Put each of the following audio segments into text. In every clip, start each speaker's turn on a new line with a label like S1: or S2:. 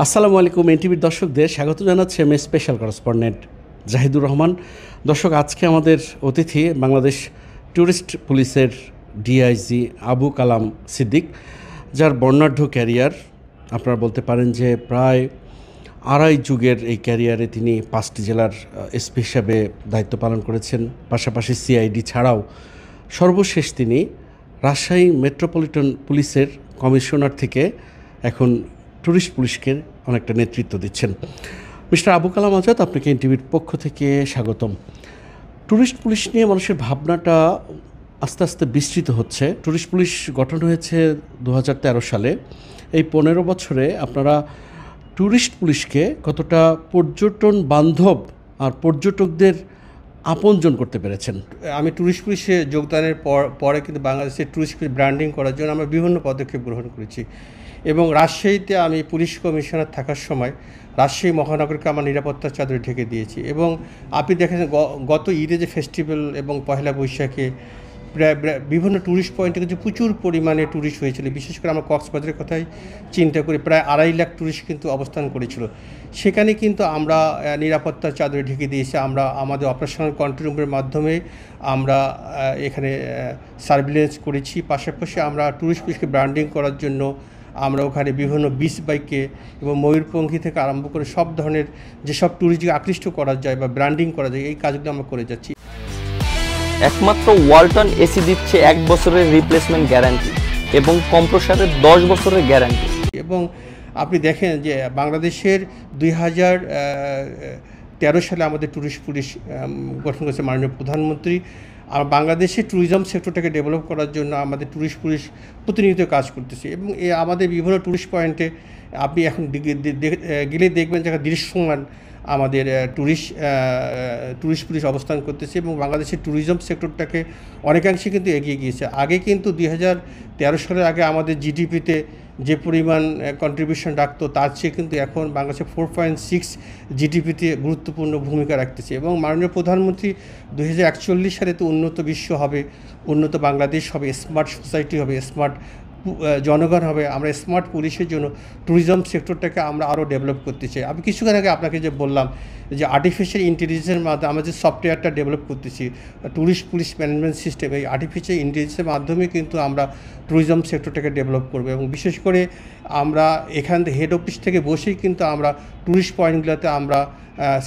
S1: আসসালামু আলাইকুম। এনটিভির দর্শকদের স্বাগত জানাচ্ছি আমি স্পেশাল করেসপন্ডেন্ট জাহিদুর রহমান। দর্শক, আজকে আমাদের অতিথি বাংলাদেশ ট্যুরিস্ট পুলিশের ডিআইজি আবু কালাম সিদ্দিক, যার বর্ণাঢ্য ক্যারিয়ার। আপনারা বলতে পারেন যে প্রায় আড়াই যুগের এই ক্যারিয়ারে তিনি 5টি জেলার এসপি হিসাবে দায়িত্ব পালন করেছেন। পাশাপাশি সিআইডি ছাড়াও সর্বশেষ তিনি রাজশাহী মেট্রোপলিটন পুলিশের কমিশনার থেকে এখন ট্যুরিস্ট পুলিশকে অনেকটা নেতৃত্ব দিচ্ছেন। মিস্টার আবু কালাম আজাদ, আপনাকে এনটিভির পক্ষ থেকে স্বাগতম। ট্যুরিস্ট পুলিশ নিয়ে মানুষের ভাবনাটা আস্তে আস্তে বিস্তৃত হচ্ছে। ট্যুরিস্ট পুলিশ গঠন হয়েছে 2013 সালে। এই 15 বছরে আপনারা ট্যুরিস্ট পুলিশকে কতটা পর্যটন বান্ধব আর পর্যটকদের আপনজন করতে পেরেছেন?
S2: আমি ট্যুরিস্ট পুলিশে যোগদানের পরে কিন্তু বাংলাদেশের ট্যুরিস্ট পুলিশ ব্র্যান্ডিং করার জন্য আমরা বিভিন্ন পদক্ষেপ গ্রহণ করেছি এবং রাজশাহীতে আমি পুলিশ কমিশনার থাকার সময় রাজশাহী মহানগরকে আমার নিরাপত্তার চাদরে ঢেকে দিয়েছি। এবং আপনি দেখেছেন গত ঈদে যে ফেস্টিভ্যাল এবং পয়লা বৈশাখে প্রায় বিভিন্ন ট্যুরিস্ট পয়েন্টে কিন্তু প্রচুর পরিমাণে ট্যুরিস্ট হয়েছিল। বিশেষ করে আমরা কক্সবাজারের কথাই চিন্তা করি, প্রায় 2.5 লাখ ট্যুরিস্ট কিন্তু অবস্থান করেছিল। সেখানে কিন্তু আমরা নিরাপত্তার চাদরে ঢেকে দিয়েছি। আমরা আমাদের অপারেশনাল কন্ট্রোল রুমের মাধ্যমে আমরা এখানে সার্ভিলেন্স করেছি। পাশাপাশি আমরা ট্যুরিস্ট পুলিশকে ব্র্যান্ডিং করার জন্য আমরা ওখানে বিভিন্ন বিচ বাইকে এবং ময়ূরপঙ্খী থেকে আরম্ভ করে সব ধরনের যেসব ট্যুরিস্টকে আকৃষ্ট করা যায় বা ব্র্যান্ডিং করা যায়, এই কাজগুলো আমরা করে যাচ্ছি।
S3: একমাত্র ওয়ালটন এসি দিচ্ছে 1 বছরের রিপ্লেসমেন্ট গ্যারান্টি এবং কম্প্রেসারের 10 বছরের গ্যারান্টি।
S2: এবং আপনি দেখেন যে বাংলাদেশের 2013 সালে আমাদের ট্যুরিস্ট পুলিশ গঠন করেছে মাননীয় প্রধানমন্ত্রী। আর বাংলাদেশের ট্যুরিজম সেক্টরটাকে ডেভেলপ করার জন্য আমাদের ট্যুরিস্ট পুলিশ প্রতিনিয়ত কাজ করতেছে। এবং আমাদের বিভিন্ন ট্যুরিস্ট পয়েন্টে আপনি এখন গেলে দেখবেন যে দৃশ্যমান আমাদের ট্যুরিস্ট পুলিশ অবস্থান করতেছে এবং বাংলাদেশের ট্যুরিজম সেক্টরটাকে অনেকাংশে কিন্তু এগিয়ে গিয়েছে। আগে কিন্তু 2013 সালের আগে আমাদের জিডিপিতে যে পরিমাণ কন্ট্রিবিউশন রাখতো তার চেয়ে কিন্তু এখন বাংলাদেশে 4.6 জিডিপিতে গুরুত্বপূর্ণ ভূমিকা রাখতেছে। এবং মাননীয় প্রধানমন্ত্রী 2041 সালে তো উন্নত বিশ্ব হবে, উন্নত বাংলাদেশ হবে, স্মার্ট সোসাইটি হবে, স্মার্ট জনগণ হবে। আমরা স্মার্ট পুলিশের জন্য ট্যুরিজম সেক্টরটাকে আমরা আরও ডেভেলপ করতে চাই। আমি কিছুক্ষণ আগে আপনাকে যে বললাম যে আর্টিফিশিয়াল ইন্টেলিজেন্সের মাধ্যমে আমরা যে সফটওয়্যারটা ডেভেলপ করতেছি, ট্যুরিস্ট পুলিশ ম্যানেজমেন্ট সিস্টেম, এই আর্টিফিশিয়াল ইন্টেলিজেন্সের মাধ্যমে কিন্তু আমরা ট্যুরিজম সেক্টরটাকে ডেভেলপ করবো। এবং বিশেষ করে আমরা এখান থেকে হেড অফিস থেকে বসেই কিন্তু আমরা ট্যুরিস্ট পয়েন্টগুলোতে আমরা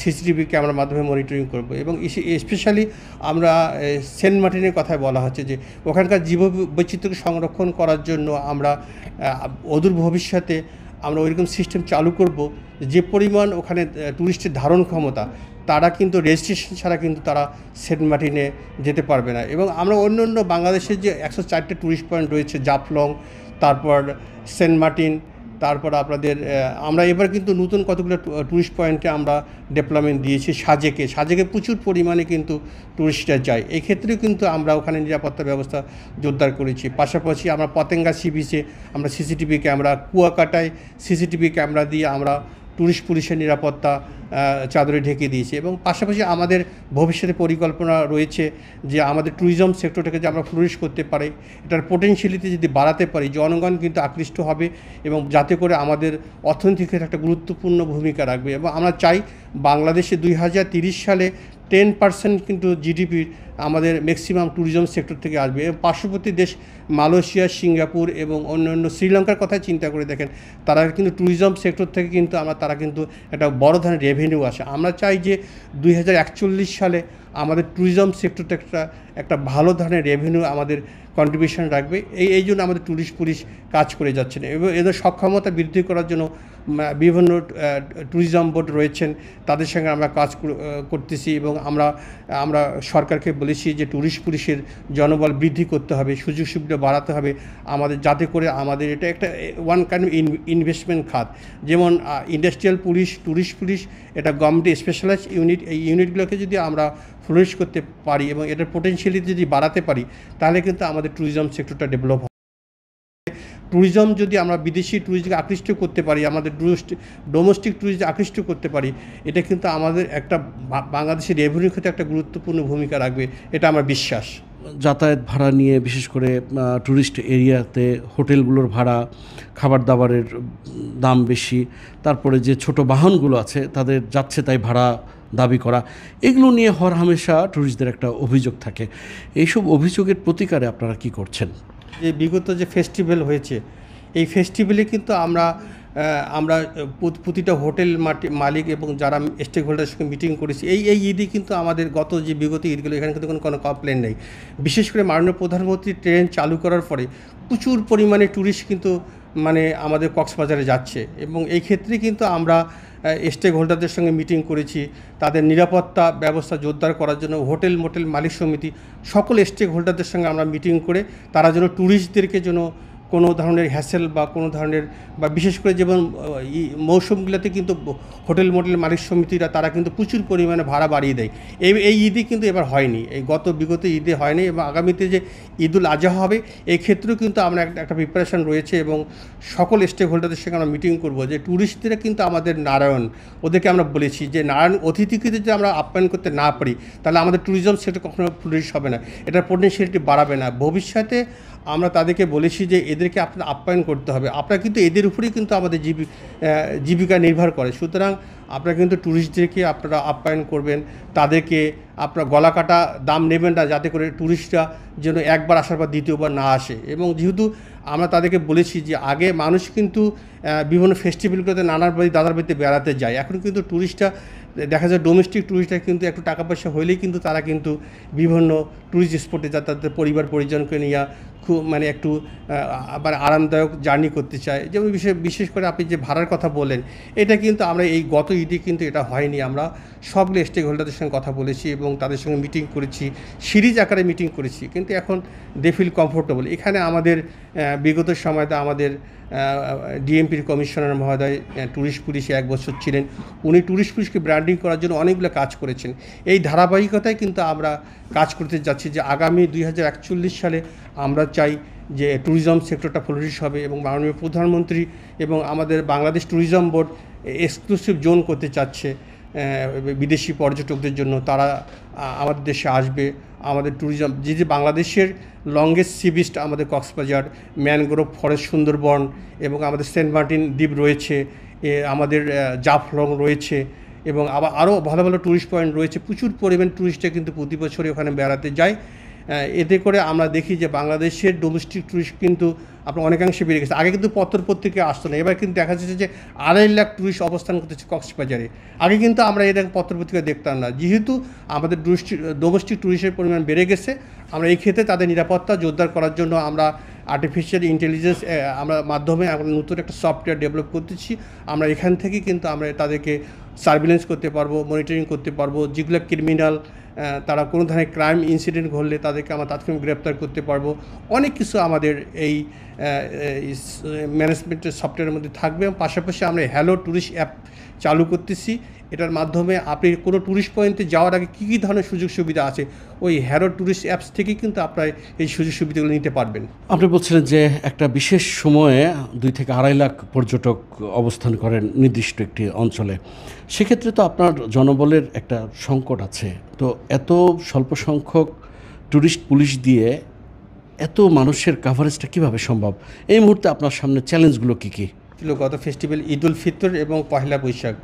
S2: সিসিটিভি ক্যামেরার মাধ্যমে মনিটরিং করব। এবং স্পেশালি আমরা সেন্ট মার্টিনের কথায় বলা হচ্ছে যে ওখানকার জীববৈচিত্র্যকে সংরক্ষণ করার জন্য আমরা অদূর ভবিষ্যতে আমরা ওইরকম সিস্টেম চালু করব যে পরিমাণ ওখানে ট্যুরিস্টের ধারণ ক্ষমতা, তারা কিন্তু রেজিস্ট্রেশন ছাড়া কিন্তু তারা সেন্ট মার্টিনে যেতে পারবে না। এবং আমরা অন্য বাংলাদেশের যে 104টা ট্যুরিস্ট পয়েন্ট রয়েছে, জাফলং, তারপর সেন্ট মার্টিন, তারপর আপনাদের আমরা এবার কিন্তু নতুন কতগুলো ট্যুরিস্ট পয়েন্টে আমরা ডেভেলপমেন্ট দিয়েছি। সাজেকে প্রচুর পরিমাণে কিন্তু ট্যুরিস্টরা যায়। এই ক্ষেত্রেও কিন্তু আমরা ওখানে নিরাপত্তা ব্যবস্থা জোরদার করেছি। পাশাপাশি আমরা পতেঙ্গা সি বিচে আমরা সিসিটিভি ক্যামেরা, কুয়াকাটায় সিসিটিভি ক্যামেরা দিয়ে আমরা ট্যুরিস্ট পুলিশের নিরাপত্তা চাদরে ঢেকে দিয়েছি। এবং পাশাপাশি আমাদের ভবিষ্যতে পরিকল্পনা রয়েছে যে আমাদের ট্যুরিজম সেক্টরটাকে যে আমরা ফ্লোরিশ করতে পারি, এটার পোটেনশিয়ালিটি যদি বাড়াতে পারি, জনগণ কিন্তু আকৃষ্ট হবে এবং যাতে করে আমাদের অর্থনৈতিক ক্ষেত্রে একটা গুরুত্বপূর্ণ ভূমিকা রাখবে। এবং আমরা চাই বাংলাদেশে 2030 সালে 10% কিন্তু জিডিপির আমাদের ম্যাক্সিমাম ট্যুরিজম সেক্টর থেকে আসবে। এবং পার্শ্ববর্তী দেশ মালয়েশিয়া, সিঙ্গাপুর এবং অন্যান্য শ্রীলঙ্কার কথা চিন্তা করে দেখেন, তারা কিন্তু ট্যুরিজম সেক্টর থেকে কিন্তু তারা কিন্তু একটা বড় ধরনের রেভিনিউ আসে। আমরা চাই যে 2041 সালে আমাদের ট্যুরিজম সেক্টরটা একটা ভালো ধরনের রেভিনিউ আমাদের কন্ট্রিবিউশন রাখবে। এই জন্য আমাদের ট্যুরিস্ট পুলিশ কাজ করে যাচ্ছেন এবং এদের সক্ষমতা বৃদ্ধি করার জন্য বিভিন্ন ট্যুরিজম বোর্ড রয়েছেন, তাদের সঙ্গে আমরা কাজ করতেছি। এবং আমরা সরকারকে বলেছি যে ট্যুরিস্ট পুলিশের জনবল বৃদ্ধি করতে হবে, সুযোগ সুবিধা বাড়াতে হবে আমাদের, যাতে করে আমাদের এটা একটা ওয়ান কাইন্ড ইনভেস্টমেন্ট খাত। যেমন ইন্ডাস্ট্রিয়াল পুলিশ, ট্যুরিস্ট পুলিশ, এটা গভর্নমেন্ট স্পেশালাইজ ইউনিট। এই ইউনিটগুলোকে যদি আমরা ফ্লোরিশ করতে পারি এবং এটার পোটেনশিয়ালিটি যদি বাড়াতে পারি, তাহলে কিন্তু আমাদের ট্যুরিজম সেক্টরটা ডেভেলপ হবে। ট্যুরিজম যদি আমরা বিদেশি ট্যুরিস্টকে আকৃষ্ট করতে পারি, আমাদের ডোমেস্টিক ট্যুরিস্ট আকৃষ্ট করতে পারি, এটা কিন্তু আমাদের একটা বাংলাদেশের রেভিনিউ ক্ষেত্রে একটা গুরুত্বপূর্ণ ভূমিকা রাখবে, এটা আমার বিশ্বাস।
S1: যাতায়াত ভাড়া নিয়ে, বিশেষ করে ট্যুরিস্ট এরিয়াতে হোটেলগুলোর ভাড়া, খাবার দাবারের দাম বেশি, তারপরে যে ছোট বাহনগুলো আছে তাদের যাচ্ছে তাই ভাড়া দাবি করা, এগুলো নিয়ে হরহামেশা ট্যুরিস্টদের একটা অভিযোগ থাকে। এইসব অভিযোগের প্রতিকারে আপনারা কি করছেন?
S2: যে বিগত যে ফেস্টিভ্যাল হয়েছে, এই ফেস্টিভ্যালে কিন্তু আমরা প্রতিটা হোটেল মালিক এবং যারা স্টেক হোল্ডারের সঙ্গে মিটিং করেছি, এই ঈদে কিন্তু আমাদের গত যে বিগত ঈদগুলো এখানে কিন্তু কোনো কমপ্লেন নেই। বিশেষ করে মাননীয় প্রধানমন্ত্রী ট্রেন চালু করার পরে প্রচুর পরিমাণে ট্যুরিস্ট কিন্তু আমাদের কক্সবাজারে যাচ্ছে, এবং এই ক্ষেত্রে কিন্তু আমরা স্টেক হোল্ডারদের সঙ্গে মিটিং করেছি, তাদের নিরাপত্তা ব্যবস্থা জোরদার করার জন্য হোটেল মোটেল মালিক সমিতি সকল স্টেক হোল্ডারদের সঙ্গে আমরা মিটিং করে তারা যেন ট্যুরিস্টদেরকে যেন কোনো ধরনের হ্যাসেল বা কোনো ধরনের, বা বিশেষ করে যেমন মৌসুমগুলোতে কিন্তু হোটেল মোটেল মালিক সমিতিরা তারা কিন্তু প্রচুর পরিমাণে ভাড়া বাড়িয়ে দেয়। এই ঈদে কিন্তু এবার হয়নি, এই বিগত ঈদে হয়নি, এবং আগামীতে যে ঈদুল আজহা হবে এই ক্ষেত্রেও কিন্তু আমরা একটা প্রিপারেশন রয়েছে, এবং সকল স্টেক হোল্ডারদের সঙ্গে আমরা মিটিং করব যে ট্যুরিস্টরা কিন্তু আমাদের নারায়ণ, ওদেরকে আমরা বলেছি যে নারায়ণ অতিথিকে যদি আমরা আপ্যায়ন করতে না পারি তাহলে আমাদের ট্যুরিজম সেক্টর কখনো ফ্লোরিশ হবে না, এটার পোটেনশিয়ালিটি বাড়াবে না। ভবিষ্যতে আমরা তাদেরকে বলেছি যে এদেরকে আপনার আপ্যায়ন করতে হবে, আপনারা কিন্তু এদের উপরেই কিন্তু আমাদের জীবিকা নির্ভর করে। সুতরাং আপনারা কিন্তু ট্যুরিস্টদেরকে আপনারা আপ্যায়ন করবেন, তাদেরকে আপনারা গলা কাটা দাম নেবেন না, যাতে করে ট্যুরিস্টরা যেন একবার আসার পর দ্বিতীয়বার না আসে। এবং যেহেতু আমরা তাদেরকে বলেছি যে আগে মানুষ কিন্তু বিভিন্ন ফেস্টিভ্যালগুলোতে নানার বাড়ি দাদার বাড়িতে বেড়াতে যায়, এখন কিন্তু ট্যুরিস্টরা দেখা যায় ডোমেস্টিক ট্যুরিস্টরা কিন্তু একটু টাকা পয়সা হলেই কিন্তু তারা কিন্তু বিভিন্ন ট্যুরিস্ট স্পটে যা তাদের পরিবার পরিজনকে নিয়ে খুব একটু আবার আরামদায়ক জার্নি করতে চায়। যেমন বিশেষ করে আপনি যে ভাড়ার কথা বলেন, এটা কিন্তু আমরা এই গত ঈদে কিন্তু এটা হয়নি, আমরা সবগুলো স্টেক হোল্ডারদের সঙ্গে কথা বলেছি এবং তাদের সঙ্গে মিটিং করেছি, সিরিজ আকারে মিটিং করেছি, কিন্তু এখন দে ফিল কমফোর্টেবল। এখানে আমাদের বিগত সময়তে আমাদের ডিএমপির কমিশনার মহোদয় ট্যুরিস্ট পুলিশে 1 বছর ছিলেন, উনি ট্যুরিস্ট পুলিশকে ব্র্যান্ডিং করার জন্য অনেকগুলো কাজ করেছেন। এই ধারাবাহিকতায় কিন্তু আমরা কাজ করতে যাচ্ছি যে আগামী 2041 সালে আমরা চাই যে ট্যুরিজম সেক্টরটা ফ্লোরিশ হবে, এবং মাননীয় প্রধানমন্ত্রী এবং আমাদের Bangladesh tourism board exclusive zone করতে চাচ্ছে বিদেশি পর্যটকদের জন্য। তারা আমাদের দেশে আসবে, আমাদের ট্যুরিজম যে বাংলাদেশের লংগেস্ট সি বিচ আমাদের কক্সবাজার, ম্যানগ্রোভ ফরেস্ট সুন্দরবন, এবং আমাদের সেন্ট মার্টিন দ্বীপ রয়েছে, আমাদের জাফলং রয়েছে, এবং আরও ভালো ভালো ট্যুরিস্ট পয়েন্ট রয়েছে। প্রচুর পরিমাণ ট্যুরিস্টরা কিন্তু প্রতি বছরই ওখানে বেড়াতে যায়। এতে করে আমরা দেখি যে বাংলাদেশের ডোমেস্টিক ট্যুরিস্ট কিন্তু আপনার অনেকাংশে বেড়ে গেছে। আগে কিন্তু পত্রপত্রিকায় আসতো না, এবার কিন্তু দেখা যাচ্ছে যে 2.5 লাখ ট্যুরিস্ট অবস্থান করতেছে কক্সবাজারে। আগে কিন্তু আমরা এরকম পত্রপত্রিকায় দেখতাম না। যেহেতু আমাদের ডোমেস্টিক ট্যুরিস্টের পরিমাণ বেড়ে গেছে, আমরা এই ক্ষেত্রে তাদের নিরাপত্তা জোরদার করার জন্য আমরা আর্টিফিশিয়াল ইন্টেলিজেন্স মাধ্যমে আমরা নতুন একটা সফটওয়্যার ডেভেলপ করতেছি। আমরা এখান থেকে কিন্তু আমরা তাদেরকে সার্ভিলেন্স করতে পারবো, মনিটরিং করতে পারবো, যেগুলো ক্রিমিনাল তারা কোনো ধরনের ক্রাইম ইনসিডেন্ট ঘটলে তাদেরকে আমরা তাৎক্ষণিক গ্রেপ্তার করতে পারবো। অনেক কিছু আমাদের এই ম্যানেজমেন্টের সফটওয়্যারের মধ্যে থাকবে। এবং পাশাপাশি আমরা হ্যালো ট্যুরিস্ট অ্যাপ চালু করতেছি, এটার মাধ্যমে আপনি কোনো ট্যুরিস্ট পয়েন্টে যাওয়ার আগে কী কী ধরনের সুযোগ সুবিধা আছে ওই হ্যালো ট্যুরিস্ট অ্যাপস থেকেই কিন্তু আপনারা এই সুযোগ সুবিধাগুলো নিতে পারবেন।
S1: আপনি বলছিলেন যে একটা বিশেষ সময়ে 2 থেকে 2.5 লাখ পর্যটক অবস্থান করেন নির্দিষ্ট একটি অঞ্চলে, সেক্ষেত্রে তো আপনার জনবলের একটা সংকট আছে। তো এত স্বল্প সংখ্যক ট্যুরিস্ট পুলিশ দিয়ে এত মানুষের কাভারেজটা কীভাবে সম্ভব? এই মুহূর্তে আপনার সামনে চ্যালেঞ্জগুলো কী কী?
S2: গত ফেস্টিভ্যাল ঈদ উল ফিতর এবং পহেলা বৈশাখ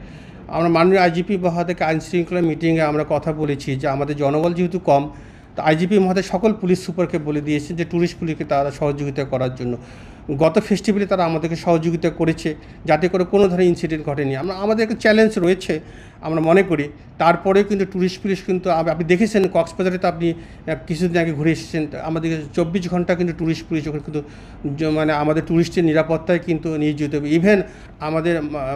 S2: আমরা মাননীয় আইজিপি মহোদয়কে আইন শৃঙ্খলা মিটিংয়ে আমরা কথা বলেছি যে আমাদের জনবল যেহেতু কম, তো আইজিপি মহোদয় সকল পুলিশ সুপারকে বলে দিয়েছেন যে ট্যুরিস্ট পুলিশকে তারা সহযোগিতা করার জন্য। গত ফেস্টিভ্যালে তারা আমাদেরকে সহযোগিতা করেছে যাতে করে কোনো ধরনের ইনসিডেন্ট ঘটেনি। আমাদের একটা চ্যালেঞ্জ রয়েছে আমরা মনে করি, তারপরেও কিন্তু ট্যুরিস্ট পুলিশ কিন্তু আপনি দেখেছেন কক্সবাজারে তো আপনি কিছুদিন আগে ঘুরে এসেছেন, আমাদের 24 ঘন্টা কিন্তু ট্যুরিস্ট পুলিশ ওখানে কিন্তু আমাদের ট্যুরিস্টের নিরাপত্তায় কিন্তু নিয়োজিত হবে। ইভেন আমাদের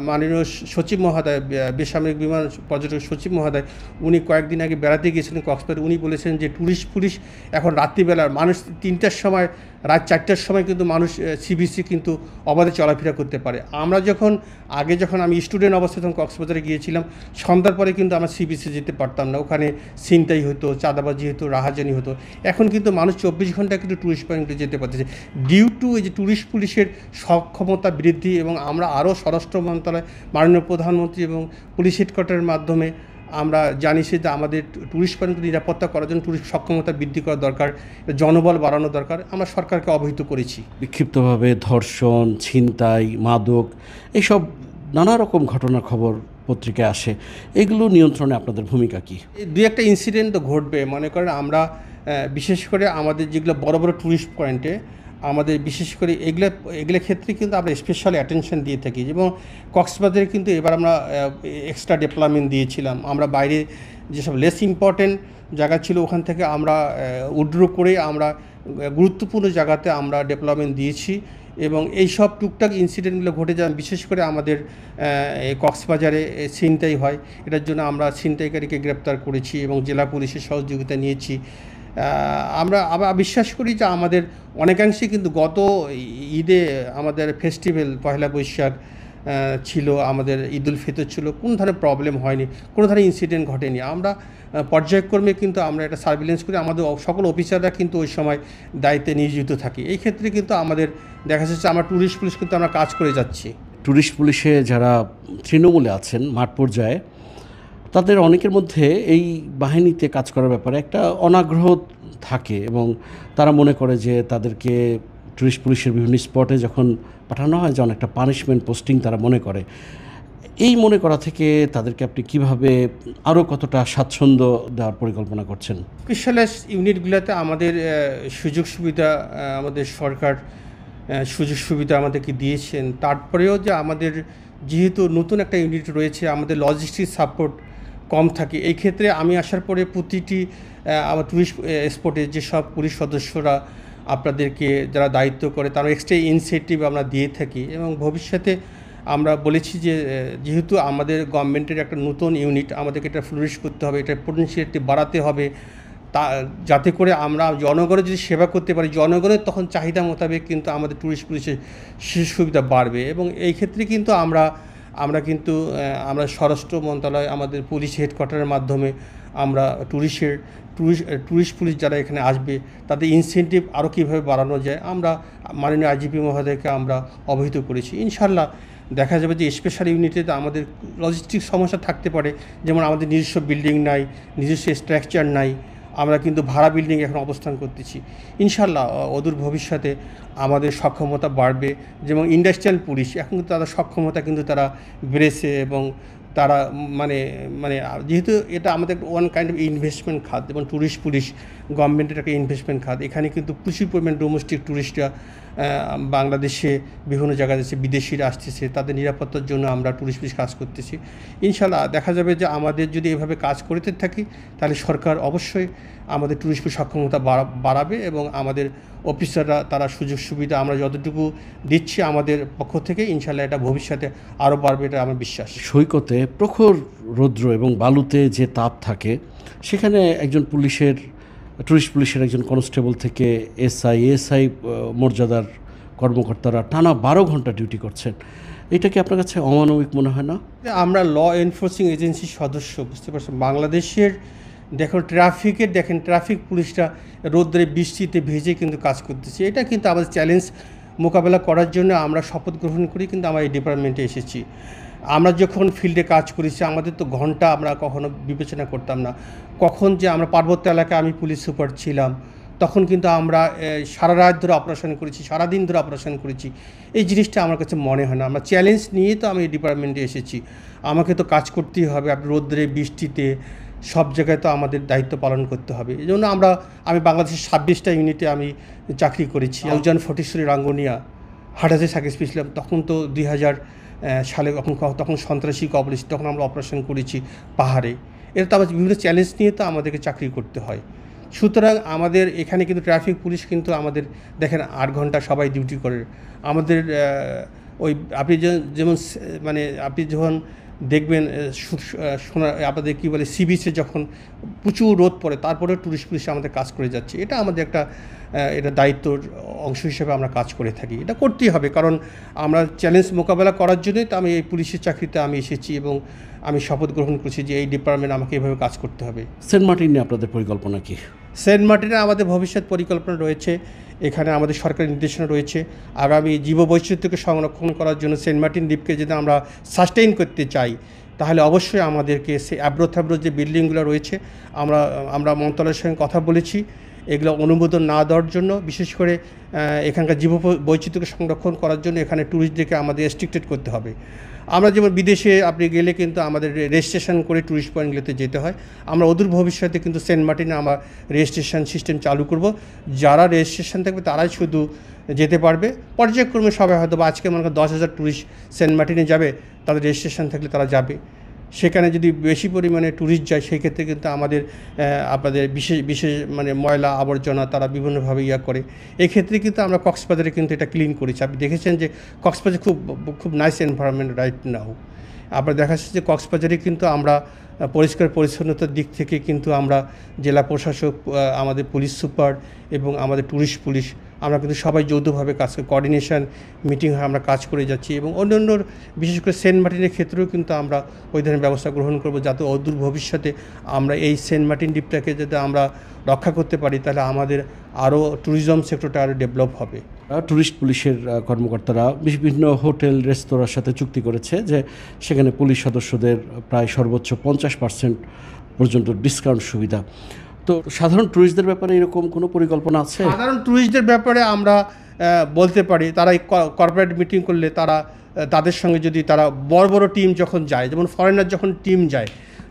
S2: মাননীয় সচিব মহোদয়, বেসামরিক বিমান পর্যটক সচিব মহোদয়, উনি কয়েকদিন আগে বেড়াতে গিয়েছিলেন কক্সবাজারে, উনি বলেছেন যে ট্যুরিস্ট পুলিশ এখন রাত্রিবেলার মানুষ 3টার সময় রাত 4টার সময় কিন্তু মানুষ সিবিসি কিন্তু অবাধে চলাফেরা করতে পারে। আমরা যখন আমি স্টুডেন্ট অবস্থায় তখন কক্সবাজারে গিয়েছিলাম, সন্ধ্যার পরে কিন্তু আমরা সিবিসি যেতে পারতাম না, ওখানে ছিনতাই হতো, চাঁদাবাজি হতো, রাহাজানি হতো। এখন কিন্তু মানুষ 24 ঘন্টা কিন্তু ট্যুরিস্ট পয়েন্টে যেতে পারতেছে ডিউ টু এই যে ট্যুরিস্ট পুলিশের সক্ষমতা বৃদ্ধি। এবং আমরা আরও স্বরাষ্ট্র মন্ত্রণালয়, মাননীয় প্রধানমন্ত্রী এবং পুলিশ হেডকোয়ার্টারের মাধ্যমে আমরা জানি যে আমাদের ট্যুরিস্ট পয়েন্ট নিরাপত্তা করার জন্য ট্যুরিস্ট সক্ষমতা বৃদ্ধি করা দরকার, জনবল বাড়ানো দরকার, আমরা সরকারকে অবহিত করেছি।
S1: বিক্ষিপ্তভাবে ধর্ষণ, ছিনতাই, মাদক এইসব নানা রকম ঘটনার খবর পত্রিকায় আসে, এগুলো নিয়ন্ত্রণে আপনাদের ভূমিকা কী?
S2: এই দুই একটা ইনসিডেন্ট তো ঘটবে। মনে করেন আমরা বিশেষ করে আমাদের যেগুলো বড় বড় ট্যুরিস্ট পয়েন্টে আমাদের বিশেষ করে এগুলো ক্ষেত্রে কিন্তু আমরা স্পেশাল অ্যাটেনশন দিয়ে থাকি। যেমন কক্সবাজারে কিন্তু এবার আমরা এক্সট্রা ডেভেলপমেন্ট দিয়েছিলাম। আমরা বাইরে যেসব লেস ইম্পর্টেন্ট জায়গা ছিল ওখান থেকে আমরা উইথড্র করে আমরা গুরুত্বপূর্ণ জায়গাতে আমরা ডেভেলপমেন্ট দিয়েছি এবং এই সব টুকটাক ইনসিডেন্টগুলো ঘটে যায়। বিশেষ করে আমাদের কক্সবাজারে ছিনতাই হয়, এটার জন্য আমরা ছিনতাইকারীকে গ্রেপ্তার করেছি এবং জেলা পুলিশের সহযোগিতা নিয়েছি। আমরা আবার বিশ্বাস করি যে আমাদের অনেকাংশে কিন্তু গত ঈদে আমাদের ফেস্টিভ্যাল পয়লা বৈশাখ ছিল, আমাদের ঈদুল ফিতর ছিল, কোনো ধরনের প্রবলেম হয়নি, কোনো ধরনের ইনসিডেন্ট ঘটেনি। আমরা পর্যায়ক্রমে কিন্তু আমরা এটা সার্ভিলেন্স করি, আমাদের সকল অফিসাররা কিন্তু ওই সময় দায়িত্বে নিয়োজিত থাকি। এই ক্ষেত্রে কিন্তু আমাদের দেখা যাচ্ছে আমরা ট্যুরিস্ট পুলিশ কিন্তু আমরা কাজ করে যাচ্ছি।
S1: ট্যুরিস্ট পুলিশে যারা তৃণমূলে আছেন মাঠ পর্যায়ে, তাদের অনেকের মধ্যে এই বাহিনীতে কাজ করার ব্যাপারে একটা অনাগ্রহ থাকে এবং তারা মনে করে যে তাদেরকে ট্যুরিস্ট পুলিশের বিভিন্ন স্পটে যখন পাঠানো হয় যে অনেকটা পানিশমেন্ট পোস্টিং তারা মনে করে। এই মনে করা থেকে তাদেরকে আপনি কিভাবে আরও কতটা স্বাচ্ছন্দ্য দেওয়ার পরিকল্পনা করছেন?
S2: স্পেশালাইজড ইউনিটগুলোতে আমাদের সুযোগ সুবিধা আমাদের সরকার সুযোগ সুবিধা আমাদেরকে দিয়েছেন। তারপরেও যে আমাদের যেহেতু নতুন একটা ইউনিট রয়েছে, আমাদের লজিস্টিক সাপোর্ট কম থাকে। এই ক্ষেত্রে আমি আসার পরে প্রতিটি আমার টুরিস্ট স্পটে যেসব পুলিশ সদস্যরা আপনাদেরকে যারা দায়িত্ব করে তারা এক্সট্রা ইনসেন্টিভ আমরা দিয়ে থাকি এবং ভবিষ্যতে আমরা বলেছি যে যেহেতু আমাদের গভর্নমেন্টের একটা নতুন ইউনিট, আমাদেরকে এটা ফ্লোরিশ করতে হবে, এটা পোটেনশিয়ালিটি বাড়াতে হবে, তা যাতে করে আমরা জনগণের যদি সেবা করতে পারি, জনগণের তখন চাহিদা মোতাবেক কিন্তু আমাদের ট্যুরিস্ট পুলিশের সুবিধা বাড়বে। এবং এই ক্ষেত্রে কিন্তু আমরা কিন্তু স্বরাষ্ট্র মন্ত্রণালয়, আমাদের পুলিশ হেডকোয়ার্টারের মাধ্যমে আমরা ট্যুরিস্ট পুলিশ যারা এখানে আসবে তাদের ইনসেন্টিভ আরও কীভাবে বাড়ানো যায় আমরা মাননীয় আইজিপি মহোদয়কে আমরা অবহিত করেছি। ইনশাল্লাহ দেখা যাবে যে স্পেশাল ইউনিটিতে আমাদের লজিস্টিক সমস্যা থাকতে পারে, যেমন আমাদের নিজস্ব বিল্ডিং নাই, নিজস্ব স্ট্রাকচার নাই, আমরা কিন্তু ভাড়া বিল্ডিং এখন অবস্থান করতেছি। ইনশাল্লাহ অদূর ভবিষ্যতে আমাদের সক্ষমতা বাড়বে। যেমন ইন্ডাস্ট্রিয়াল পুলিশ এখন কিন্তু তাদের সক্ষমতা কিন্তু তারা বেড়েছে এবং তারা মানে যেহেতু এটা আমাদের ওয়ান কাইন্ড অফ ইনভেস্টমেন্ট খাত এবং ট্যুরিস্ট পুলিশ গভর্নমেন্টের একটা ইনভেস্টমেন্ট খাত। এখানে কিন্তু প্রচুর পরিমাণ ডোমেস্টিক ট্যুরিস্টরা বাংলাদেশে বিভিন্ন জায়গায় দেশে বিদেশিরা আসতেছে, তাদের নিরাপত্তার জন্য আমরা ট্যুরিস্ট পুলিশ কাজ করতেছি। ইনশাল্লাহ দেখা যাবে যে আমাদের যদি এভাবে কাজ করতে থাকি তাহলে সরকার অবশ্যই আমাদের ট্যুরিস্ট পুলিশ সক্ষমতা বাড়াবে এবং আমাদের অফিসাররা তারা সুযোগ সুবিধা আমরা যতটুকু দিচ্ছি আমাদের পক্ষ থেকে ইনশাল্লাহ এটা ভবিষ্যতে আরও বাড়বে, এটা আমার বিশ্বাস।
S1: সৈকতে প্রখর রৌদ্র এবং বালুতে যে তাপ থাকে, সেখানে একজন ট্যুরিস্ট পুলিশের একজন কনস্টেবল থেকে এসআই মর্যাদার কর্মকর্তারা টানা 12 ঘন্টা ডিউটি করছেন। এটা কি আপনার কাছে অমানবিক মনে হয় না?
S2: আমরা ল এনফোর্সিং এজেন্সির সদস্য, বুঝতে পারছেন, বাংলাদেশের দেখেন ট্রাফিক পুলিশরা রোদ্রে বৃষ্টিতে ভেজে কিন্তু কাজ করতেছে। এটা কিন্তু আমাদের চ্যালেঞ্জ মোকাবেলা করার জন্য আমরা শপথ গ্রহণ করি কিন্তু আমরা এই ডিপার্টমেন্টে এসেছি। আমরা যখন ফিল্ডে কাজ করেছি আমাদের তো ঘন্টা আমরা কখনো বিবেচনা করতাম না। কখন যে আমরা পার্বত্য এলাকায় আমি পুলিশ সুপার ছিলাম তখন কিন্তু আমরা সারা রাত ধরে অপারেশন করেছি, সারাদিন ধরে অপারেশন করেছি। এই জিনিসটা আমার কাছে মনে হয় না। আমরা চ্যালেঞ্জ নিয়ে তো আমি এই ডিপার্টমেন্টে এসেছি, আমাকে তো কাজ করতেই হবে। আপনি রোদ্রে বৃষ্টিতে সব জায়গায় তো আমাদের দায়িত্ব পালন করতে হবে। এই জন্য আমি বাংলাদেশের 26টা ইউনিটে আমি চাকরি করেছি। আউজান ফটিশ্বরী, রাঙ্গুনিয়া, হাটাজে সার্ভিস পেয়েছিলাম। তখন তো 2000 সালে তখন সন্ত্রাসী কবলিশ, তখন আমরা অপারেশন করেছি পাহাড়ে। এটা তো আমাদের বিভিন্ন চ্যালেঞ্জ নিয়ে তো আমাদেরকে চাকরি করতে হয়। সুতরাং আমাদের এখানে কিন্তু ট্রাফিক পুলিশ কিন্তু আমাদের দেখেন 8 ঘন্টা সবাই ডিউটি করে। আমাদের ওই আপনি যেমন আপনি যখন দেখবেন আপনাদের কী বলে সি বিচে যখন প্রচুর রোদ পড়ে তারপরেও ট্যুরিস্ট পুলিশ আমাদের কাজ করে যাচ্ছে। এটা আমাদের এটা দায়িত্বর অংশ হিসেবে আমরা কাজ করে থাকি। এটা করতেই হবে, কারণ আমরা চ্যালেঞ্জ মোকাবেলা করার জন্যই তো আমি এই পুলিশের চাকরিতে আমি এসেছি এবং আমি শপথ গ্রহণ করেছি যে এই ডিপার্টমেন্ট আমাকে এভাবে কাজ করতে হবে।
S1: সেন্ট মার্টিনে আপনাদের পরিকল্পনা কি?
S2: সেন্ট মার্টিনে আমাদের ভবিষ্যৎ পরিকল্পনা রয়েছে। এখানে আমাদের সরকারি নির্দেশনা রয়েছে আগামী জীববৈচিত্র্যকে সংরক্ষণ করার জন্য সেন্ট মার্টিন দ্বীপকে যদি আমরা সাস্টেইন করতে চাই, তাহলে অবশ্যই আমাদেরকে সে অ্যাব্রো যে বিল্ডিংগুলো রয়েছে আমরা মন্ত্রণালয়ের সঙ্গে কথা বলেছি এগুলো অনুমোদন না দেওয়ার জন্য, বিশেষ করে এখানকার জীব বৈচিত্র্যকে সংরক্ষণ করার জন্য এখানে ট্যুরিস্টদেরকে আমাদের রেস্ট্রিক্টেড করতে হবে। আমরা যেমন বিদেশে আপনি গেলে কিন্তু আমাদের রেজিস্ট্রেশন করে ট্যুরিস্ট পয়েন্টগুলোতে যেতে হয়। আমরা অদূর ভবিষ্যতে কিন্তু সেন্ট মার্টিনে আমরা রেজিস্ট্রেশন সিস্টেম চালু করব। যারা রেজিস্ট্রেশন থাকবে তারাই শুধু যেতে পারবে। পর্যায়ক্রমে সবাই হয়তো বা আজকে মনে করেন 10,000 ট্যুরিস্ট সেন্ট মার্টিনে যাবে, তাদের রেজিস্ট্রেশন থাকলে তারা যাবে। সেখানে যদি বেশি পরিমাণে ট্যুরিস্ট যায় সেই ক্ষেত্রে কিন্তু আপনাদের বিশেষ মানে ময়লা আবর্জনা তারা বিভিন্নভাবে করে। এক্ষেত্রে কিন্তু আমরা কক্সবাজারে কিন্তু এটা ক্লিন করেছি। আপনি দেখেছেন যে কক্সবাজার খুব নাইস এনভায়রনমেন্ট রাইট নাও। আপনার দেখা যাচ্ছে যে কক্সবাজারে কিন্তু আমরা পরিষ্কার পরিচ্ছন্নতার দিক থেকে কিন্তু আমরা জেলা প্রশাসক, আমাদের পুলিশ সুপার এবং আমাদের ট্যুরিস্ট পুলিশ আমরা কিন্তু সবাই যৌথভাবে কাজ করে কোঅর্ডিনেশন মিটিং হয়ে আমরা কাজ করে যাচ্ছি। এবং অন্যান্য বিশেষ করে সেন্ট মার্টিনের ক্ষেত্রেও কিন্তু আমরা ওই ধরনের ব্যবস্থা গ্রহণ করব, যাতে অদূর ভবিষ্যতে আমরা এই সেন্ট মার্টিন দ্বীপটাকে যাতে আমরা রক্ষা করতে পারি, তাহলে আমাদের আরও ট্যুরিজম সেক্টরটা আরও ডেভেলপ হবে।
S1: ট্যুরিস্ট পুলিশের কর্মকর্তারা বিভিন্ন হোটেল রেস্তোরাঁর সাথে চুক্তি করেছে যে সেখানে পুলিশ সদস্যদের প্রায় সর্বোচ্চ 50% পর্যন্ত ডিসকাউন্ট সুবিধা। তো সাধারণ ট্যুরিস্টদের ব্যাপারে এরকম কোনো পরিকল্পনা আছে?
S2: সাধারণ ট্যুরিস্টদের ব্যাপারে আমরা বলতে পারি, তারা কর্পোরেট মিটিং করলে তাদের সঙ্গে যদি তারা বড় টিম যখন যায়, যেমন ফরেনার যখন টিম যায়,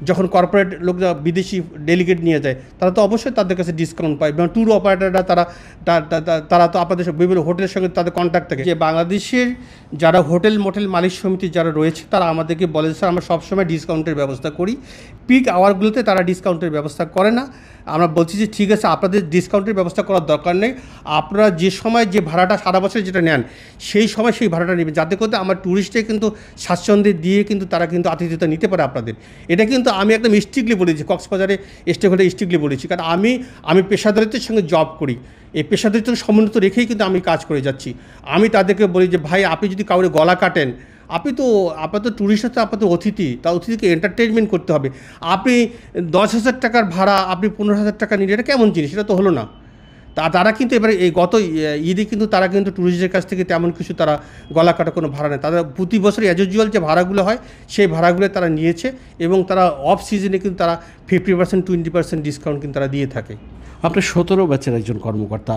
S2: যখন কর্পোরেট লোকরা বিদেশি ডেলিগেট নিয়ে যায়, তারা তো অবশ্যই তাদের কাছে ডিসকাউন্ট পায়। এবং ট্যুর অপারেটাররা তারা তো আপনাদের বিভিন্ন হোটেলের সঙ্গে তাদের কন্ট্যাক্ট থাকে। যে বাংলাদেশের যারা হোটেল মোটেল মালিক সমিতি যারা রয়েছে তারা আমাদেরকে বলে স্যার আমরা সবসময় ডিসকাউন্টের ব্যবস্থা করি, পিক আওয়ারগুলোতে তারা ডিসকাউন্টের ব্যবস্থা করে না। আমরা বলছি যে ঠিক আছে, আপনাদের ডিসকাউন্টের ব্যবস্থা করার দরকার নেই, আপনারা যে সময় যে ভাড়াটা সারা বছর যেটা নেন সেই সময় সেই ভাড়াটা নেবেন, যাতে করে আমার ট্যুরিস্টে কিন্তু স্বাচ্ছন্দ্যে দিয়ে কিন্তু তারা কিন্তু আতিথ্যতা নিতে পারে আপনাদের। এটা কিন্তু আমি একদম স্ট্রিক্টলি বলেছি, কক্সবাজারে স্টেক হোল্ডার স্ট্রিক্টলি বলেছি, কারণ আমি পেশাদারিত্বের সঙ্গে জব করি, এই পেশাদারিত্বের সমন্বিত রেখেই কিন্তু আমি কাজ করে যাচ্ছি। আমি তাদেরকে বলি যে ভাই আপনি যদি কাউরে গলা কাটেন, আপনার তো ট্যুরিস্ট হচ্ছে, আপনার তো অতিথি, তার অতিথিকে এন্টারটেনমেন্ট করতে হবে। আপনি 10,000 টাকার ভাড়া আপনি 15,000 টাকা নিলে এটা কেমন জিনিস? এটা তো হলো না। তারা কিন্তু এবারে এই গত ঈদে কিন্তু তারা কিন্তু ট্যুরিস্টের কাছ থেকে তেমন কিছু তারা গলা কাটা কোনো ভাড়া নেয়। তারা প্রতি বছর অ্যাজ ইউজুয়াল যে ভাড়াগুলো হয় সেই ভাড়াগুলো তারা নিয়েছে, এবং তারা অফ সিজনে কিন্তু তারা 50% 20% ডিসকাউন্ট কিন্তু তারা দিয়ে থাকে।
S1: আপনি 17 ব্যাচের একজন কর্মকর্তা,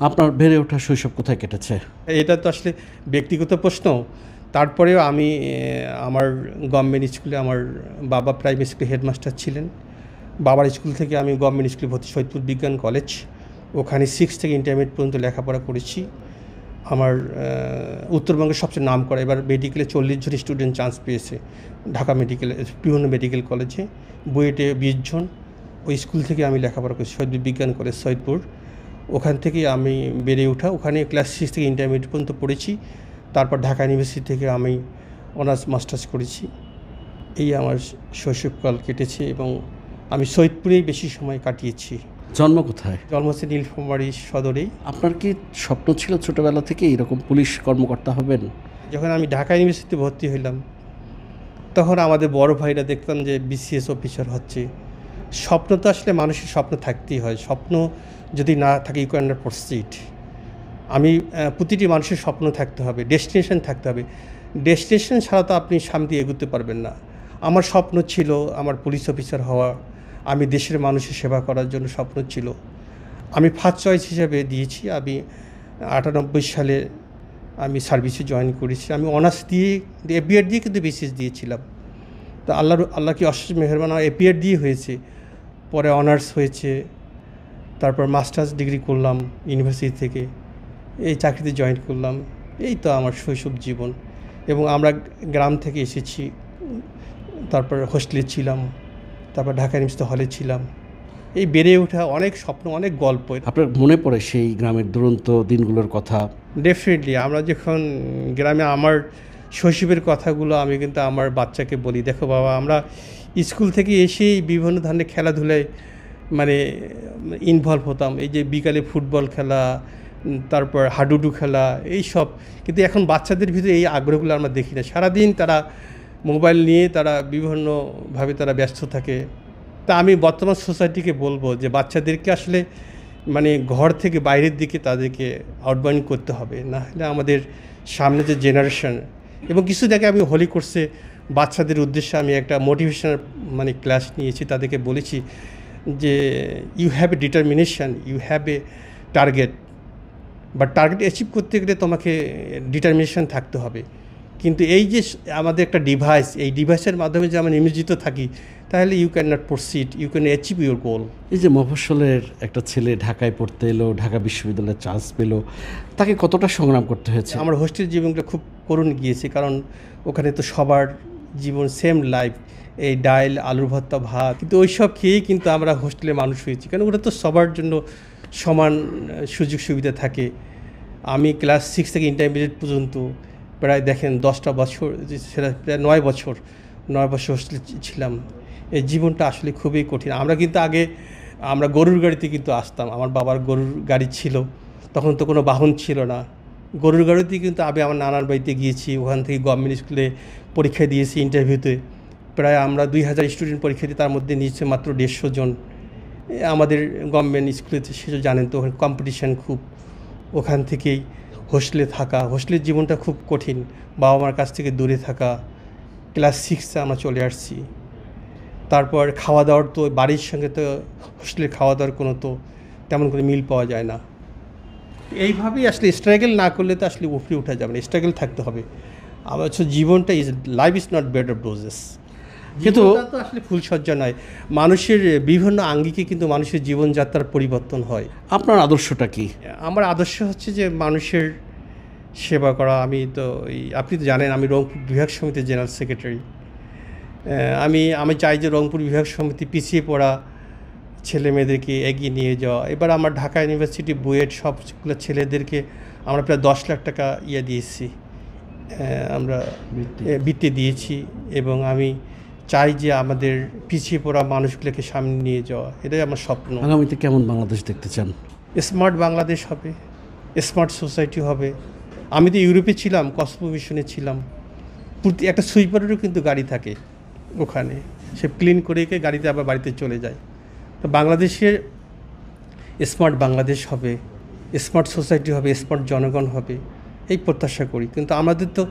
S1: আপনার বেড়ে ওঠা শৈশব কোথায় কেটেছে?
S2: এটা তো আসলে ব্যক্তিগত প্রশ্ন। তারপরেও আমি আমার গভর্নমেন্ট স্কুলে, আমার বাবা প্রাইমারি স্কুলে হেডমাস্টার ছিলেন। বাবার স্কুল থেকে আমি গভর্নমেন্ট স্কুলে ভর্তি, সৈয়দপুর বিজ্ঞান কলেজ, ওখানে 6 থেকে ইন্টারমিডিয়েট পর্যন্ত লেখাপড়া করেছি। আমার উত্তরবঙ্গের সবচেয়ে নাম করা, এবার মেডিকেলে 40 জন স্টুডেন্ট চান্স পেয়েছে ঢাকা বিভিন্ন মেডিকেল কলেজে, বুয়েটে 20 জন। ওই স্কুল থেকে আমি লেখাপড়া করেছি, সৈয়দপুর বিজ্ঞান কলেজ সৈয়দপুর। ওখান থেকেই আমি বেড়ে ওঠা, ওখানে ক্লাস 6 থেকে ইন্টারমিডিয়েট পর্যন্ত পড়েছি। তারপর ঢাকা ইউনিভার্সিটি থেকে আমি অনার্স মাস্টার্স করেছি। এই আমার শৈশবকাল কেটেছে, এবং আমি সৈয়দপুরেই বেশি সময় কাটিয়েছি।
S1: জন্ম কোথায়?
S2: জন্ম হচ্ছে নীলফামারী সদরেই।
S1: আপনার কি স্বপ্ন ছিল ছোটোবেলা থেকে এরকম পুলিশ কর্মকর্তা হবেন?
S2: যখন আমি ঢাকা ইউনিভার্সিটিতে ভর্তি হইলাম তখন আমাদের বড় ভাইরা দেখতাম যে BCS অফিসার হচ্ছে। স্বপ্ন তো আসলে মানুষের স্বপ্ন থাকতেই হয়, স্বপ্ন যদি না থাকে ইউ ক্যান নট প্রসিড। প্রতিটি মানুষের স্বপ্ন থাকতে হবে, ডেস্টিনেশন থাকতে হবে। ডেস্টিনেশন ছাড়া তো আপনি সামনে এগোতে পারবেন না। আমার স্বপ্ন ছিল আমার পুলিশ অফিসার হওয়া, আমি দেশের মানুষের সেবা করার জন্য স্বপ্ন ছিল। আমি ফার্স্ট চয়েস হিসেবে দিয়েছি। আমি 98 সালে আমি সার্ভিসে জয়েন করেছি। আমি অনার্স দিয়ে এপিআর দিয়ে কিন্তু BCS দিয়েছিলাম। তো আল্লাহ কি অশেষ মেহেরবান, এপিআর দিয়ে হয়েছে, পরে অনার্স হয়েছে, তারপর মাস্টার্স ডিগ্রি করলাম ইউনিভার্সিটি থেকে, এই চাকরিতে জয়েন করলাম। এই তো আমার শৈশব জীবন। এবং আমরা গ্রাম থেকে এসেছি, তারপর হোস্টেলে ছিলাম, তারপর ঢাকা ইউনিভার্সিটি হলে ছিলাম। এই বেড়ে ওঠা অনেক স্বপ্ন, অনেক গল্প।
S1: আপনার মনে পড়ে সেই গ্রামের দুরন্ত দিনগুলোর কথা?
S2: ডেফিনেটলি। আমরা যখন গ্রামে, আমার শৈশবের কথাগুলো আমি কিন্তু আমার বাচ্চাকে বলি, দেখো বাবা আমরা স্কুল থেকে এসেই বিভিন্ন ধরনের খেলাধুলায় মানে ইনভলভ হতাম। এই যে বিকালে ফুটবল খেলা, তারপর হাডুডু খেলা, এই সব। কিন্তু এখন বাচ্চাদের ভিতরে এই আগ্রহগুলো আমরা দেখি না। সারাদিন তারা মোবাইল নিয়ে তারা বিভিন্নভাবে তারা ব্যস্ত থাকে। তা আমি বর্তমান সোসাইটিকে বলবো যে বাচ্চাদেরকে আসলে মানে ঘর থেকে বাইরের দিকে তাদেরকে আউটবাউন্ড করতে হবে, না হলে আমাদের সামনে যে জেনারেশন। এবং কিছু দেখে আমি হোলি কোর্সে বাচ্চাদের উদ্দেশ্যে আমি একটা মোটিভেশনাল মানে ক্লাস নিয়েছি, তাদেরকে বলেছি যে you have a determination, you have a target, but target achieve করতে গেলে তোমাকে ডিটারমিনেশন থাকতে হবে। কিন্তু এই যে আমাদের একটা ডিভাইস, এই ডিভাইসের মাধ্যমে যে আমরা নিমজ্জিত থাকি, তাহলে you can not proceed, you can achieve your goal.
S1: এই যে মফস্বলের একটা ছেলে ঢাকায় পড়তে এলো, ঢাকা বিশ্ববিদ্যালয়ে চান্স পেল, তাকে কতটা সংগ্রাম করতে হয়েছে?
S2: আমার হোস্টেল জীবনটা খুব করুণ গিয়েছে, কারণ ওখানে তো সবার জীবন সেম লাইফ, এই ডাল, আলুর ভর্তা, ভাত, কিন্তু ওই সব খেয়েই কিন্তু আমরা হোস্টেলে মানুষ হয়েছি, কারণ ওটা তো সবার জন্য সমান সুযোগ সুবিধা থাকে। আমি ক্লাস 6 থেকে ইন্টারমিডিয়েট পর্যন্ত প্রায় দেখেন 10টা বছর, সেটা প্রায় 9 বছর হোস্টেলে ছিলাম। এই জীবনটা আসলে খুবই কঠিন। আমরা গরুর গাড়িতে কিন্তু আসতাম, আমার বাবার গরুর গাড়ি ছিল, তখন তো কোনো বাহন ছিল না। গরুর গাড়িতে কিন্তু আমি আমার নানার বাড়িতে গিয়েছি, ওখান থেকে গভর্নমেন্ট স্কুলে পরীক্ষা দিয়েছি ইন্টারভিউতে। প্রায় আমরা 2000 স্টুডেন্ট পরীক্ষা দিই, তার মধ্যে নিয়েছে মাত্র 150 জন। আমাদের গভর্নমেন্ট স্কুলেতে সেটা জানেন তো, ওখানে কম্পিটিশান খুব। ওখান থেকেই হোস্টেলে থাকা, হোস্টেলের জীবনটা খুব কঠিন, বাবা মার কাছ থেকে দূরে থাকা। ক্লাস 6-এ আমরা চলে আসছি। তারপর খাওয়া দাওয়ার তো বাড়ির সঙ্গে তো হোস্টেলের খাওয়া দাওয়ার কোনো তো তেমন করে মিল পাওয়া যায় না। এইভাবেই আসলে স্ট্রাগল না করলে তো আসলে উপরে উঠা যাবে না, স্ট্রাগল থাকতে হবে। আমার হচ্ছে জীবনটা life is not bed of roses, কিন্তু তো আসলে ফুলসজ্জা নয়। মানুষের বিভিন্ন আঙ্গিকে কিন্তু মানুষের জীবনযাত্রার পরিবর্তন হয়।
S1: আপনার আদর্শটা কি?
S2: আমার আদর্শ হচ্ছে যে মানুষের সেবা করা। আপনি তো জানেন আমি রংপুর বিভাগ সমিতির জেনারেল সেক্রেটারি। আমি চাই যে রংপুর বিভাগ সমিতি পিছিয়ে পড়া ছেলে মেয়েদেরকে এগিয়ে নিয়ে যাওয়া। এবার আমার ঢাকা ইউনিভার্সিটি বুয়েট সবগুলো ছেলেদেরকে আমরা প্রায় 10 লাখ টাকা দিয়েছি, আমরা বৃত্তি দিয়েছি, এবং আমি চাই যে আমাদের পিছিয়ে পড়া মানুষগুলোকে সামনে নিয়ে যাওয়া, এটাই আমার স্বপ্ন।
S1: আগামীতে কেমন বাংলাদেশ দেখতে চান?
S2: স্মার্ট বাংলাদেশ হবে, স্মার্ট সোসাইটি হবে। আমি তো ইউরোপে ছিলাম, কসমো মিশনে ছিলাম, একটা সুইপারেরও কিন্তু গাড়ি থাকে ওখানে, সে ক্লিন করে গাড়িতে আবার বাড়িতে চলে যায়। তো বাংলাদেশের স্মার্ট বাংলাদেশ হবে, স্মার্ট সোসাইটি হবে, স্মার্ট জনগণ হবে, এই প্রত্যাশা করি। কিন্তু আমাদের তো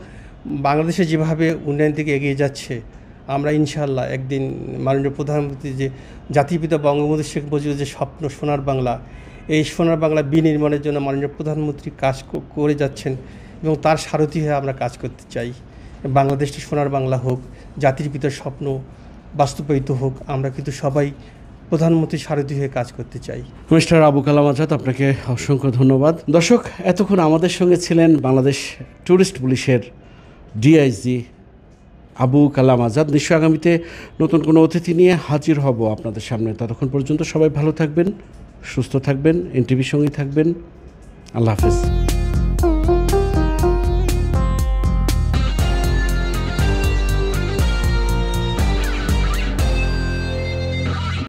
S2: বাংলাদেশে যেভাবে উন্নয়ন দিকে এগিয়ে যাচ্ছে, আমরা ইনশাআল্লাহ একদিন মাননীয় প্রধানমন্ত্রী যে জাতির পিতা বঙ্গবন্ধু শেখ মুজিবের যে স্বপ্ন সোনার বাংলা, এই সোনার বাংলা বিনির্মাণের জন্য মাননীয় প্রধানমন্ত্রী কাজ করে যাচ্ছেন, এবং তার সারথি হয়ে আমরা কাজ করতে চাই। বাংলাদেশটি সোনার বাংলা হোক, জাতির পিতার স্বপ্ন বাস্তবায়িত হোক, আমরা কিন্তু সবাই প্রধানমন্ত্রীর সারথি হয়ে কাজ করতে চাই।
S1: মিস্টার আবু কালাম আজাদ, আপনাকে অসংখ্য ধন্যবাদ। দর্শক, এতক্ষণ আমাদের সঙ্গে ছিলেন বাংলাদেশ ট্যুরিস্ট পুলিশের ডিআইজি আবু কালাম আজাদ। নিশ্চয় আগামীতে নতুন কোনো অতিথি নিয়ে হাজির হব আপনাদের সামনে। ততক্ষণ পর্যন্ত সবাই ভালো থাকবেন, সুস্থ থাকবেন, এনটিভির সঙ্গেই থাকবেন। আল্লাহ হাফেজ।